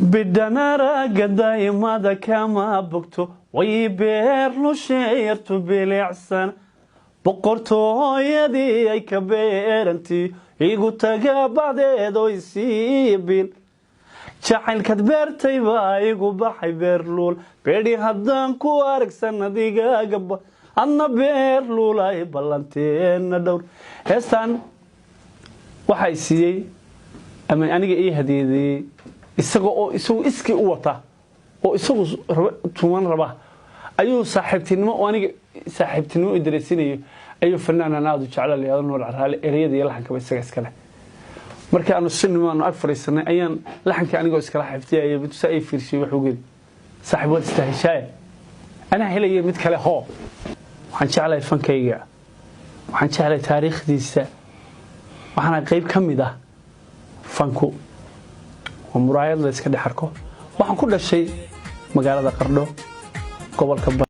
بدنا راقدا يمادا كما بكتو ويبير نشيرتو بالعسان بقرتو يدي اي كبيرنتي ايقو تاقا بعديدو يسيبين جاحيل كدبيرتي با ايقو بحي بيرلول بيدي هدان كو اركسان ديقا قبا انا بيرلول اي بلانتين دور هستان waxay siiyay ama aniga ii hadiyeeyay isagoo iski u wata oo isagu tuman raba ayuu saaxiibtinimo oo aniga saaxiibtinimo u dareesinayo ayuu fanaanana aad u jecel leeyahay nool caraale ereyada iyo laxanka isaga iskale markii aanu sinnimaano ag fariisanay ayaan laxanka aniga iskala xaftiyay bitusa ay fiirshay wuxuu geeyay saaxiib wad istahishay ana helay mid kale hoo waxaan jeclay fankayga waxaan jeclay taariikhdiisa waxaan qayb kamid ah fanku oo muraayad la iska dhaxarko waxaan ku dhashay magaalada Qardho gobolka